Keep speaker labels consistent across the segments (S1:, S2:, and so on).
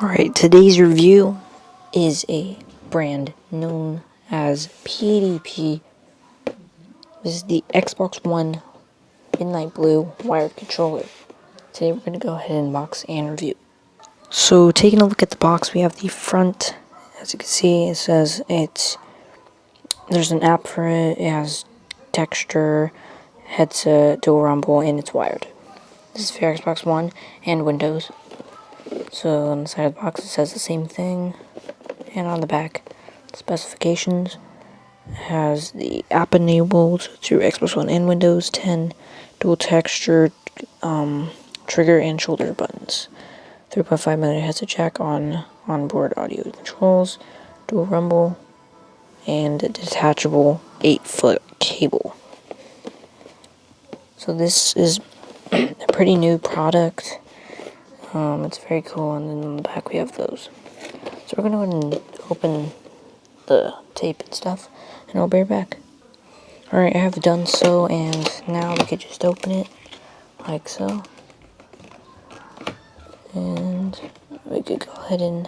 S1: Alright, today's review is a brand known as PDP. This is the Xbox One Midnight Blue wired controller. Today we're going to go ahead and unbox and review. So taking a look at the box, we have the front. As you can see, it says there's an app for it. It has texture, headset, dual rumble, and it's wired. This is for Xbox One and Windows. So on the side of the box it says the same thing, and on the back, specifications. It has the app enabled through Xbox One and Windows 10, dual texture, trigger and shoulder buttons, 3.5mm headset jack on onboard audio controls, dual rumble, and a detachable 8-foot cable. So this is a pretty new product. It's very cool, and then on the back we have those. So we're going to go ahead and open the tape and stuff, and I'll be right back. Alright, I have done so, and now we could just open it, like so. And we could go ahead and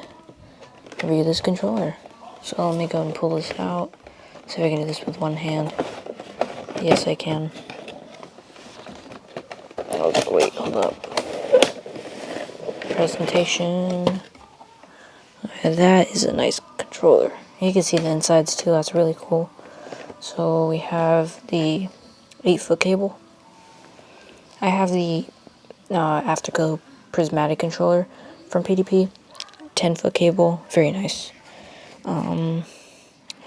S1: review this controller. So let me go and pull this out, see if I can do this with one hand. Yes, I can. Oh, wait, hold up. Presentation. That is a nice controller. You can see the insides too, that's really cool. So we have the 8-foot cable. I have the Afterglow prismatic controller from PDP, 10-foot cable, very nice. And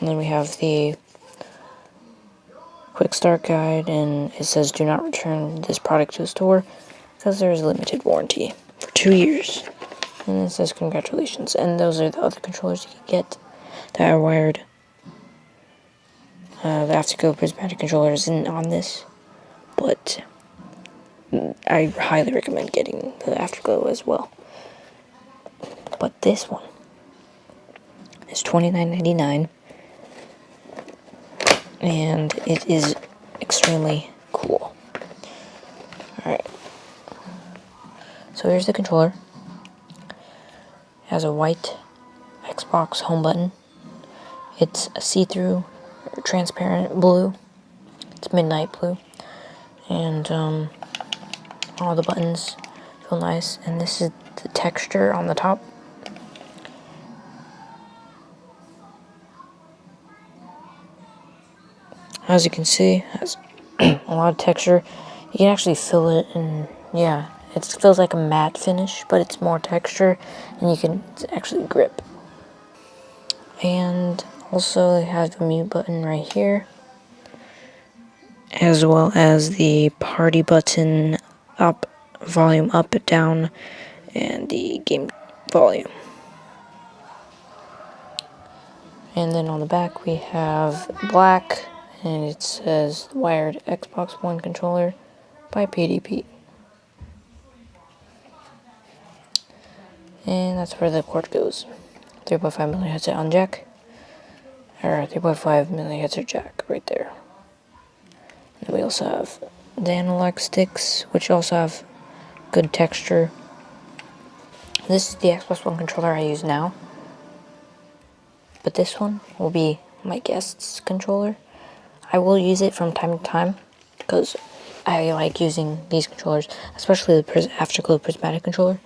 S1: then we have the quick start guide, and it says do not return this product to a store because there is a limited warranty for 2 years. And it says congratulations, and those are the other controllers you can get that are wired. The Afterglow prismatic controller isn't on this, but I highly recommend getting the Afterglow as well. But this one is $29.99, and it is extremely cool. Alright, so here's the controller. It has a white Xbox home button. It's a see-through, transparent blue. It's midnight blue. And all the buttons feel nice. And this is the texture on the top. As you can see, it has a lot of texture. You can actually feel it, and yeah, it feels like a matte finish, but it's more texture, and you can actually grip. And also, it has the mute button right here, as well as the party button, up, volume up and down, and the game volume. And then on the back we have black, and it says wired Xbox One controller by PDP. And that's where the cord goes. 3.5mm headset on jack, or 3.5mm headset jack right there. And we also have the analog sticks, which also have good texture. This is the Xbox One controller I use now, but this one will be my guest's controller. I will use it from time to time because I like using these controllers, especially the Afterglow prismatic controller.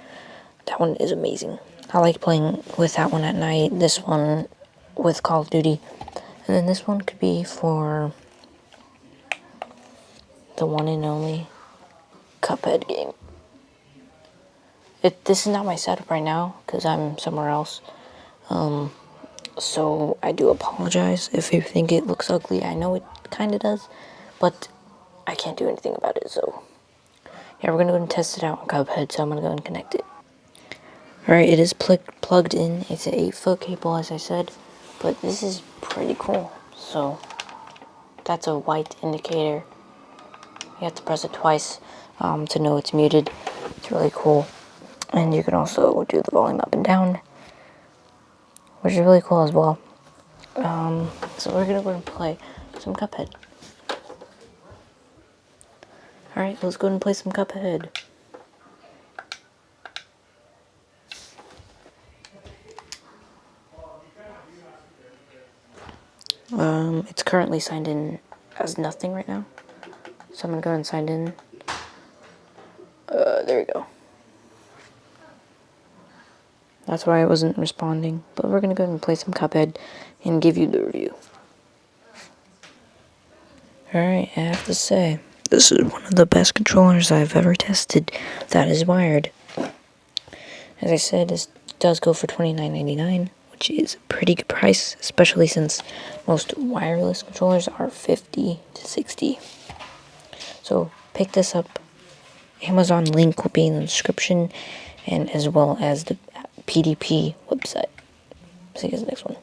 S1: That one is amazing. I like playing with that one at night, this one with Call of Duty, and then this one could be for the one and only Cuphead game. This is not my setup right now because I'm somewhere else, so I do apologize if you think it looks ugly. I know it kind of does, but I can't do anything about it, so yeah, we're going to go and test it out on Cuphead, so I'm going to go and connect it. Alright, it is plugged in. It's an 8-foot cable, as I said, but this is pretty cool. So that's a white indicator. You have to press it twice to know it's muted. It's really cool. And you can also do the volume up and down, which is really cool as well. So we're gonna go and play some Cuphead. Alright, let's go and play some Cuphead. It's currently signed in as nothing right now. So I'm gonna go ahead and sign in. There we go. That's why I wasn't responding. But we're gonna go ahead and play some Cuphead and give you the review. Alright, I have to say, this is one of the best controllers I've ever tested that is wired. As I said, this does go for $29.99, which is a pretty good price, especially since most wireless controllers are $50 to $60. So pick this up. Amazon link will be in the description, and as well as the PDP website. See you guys in the next one.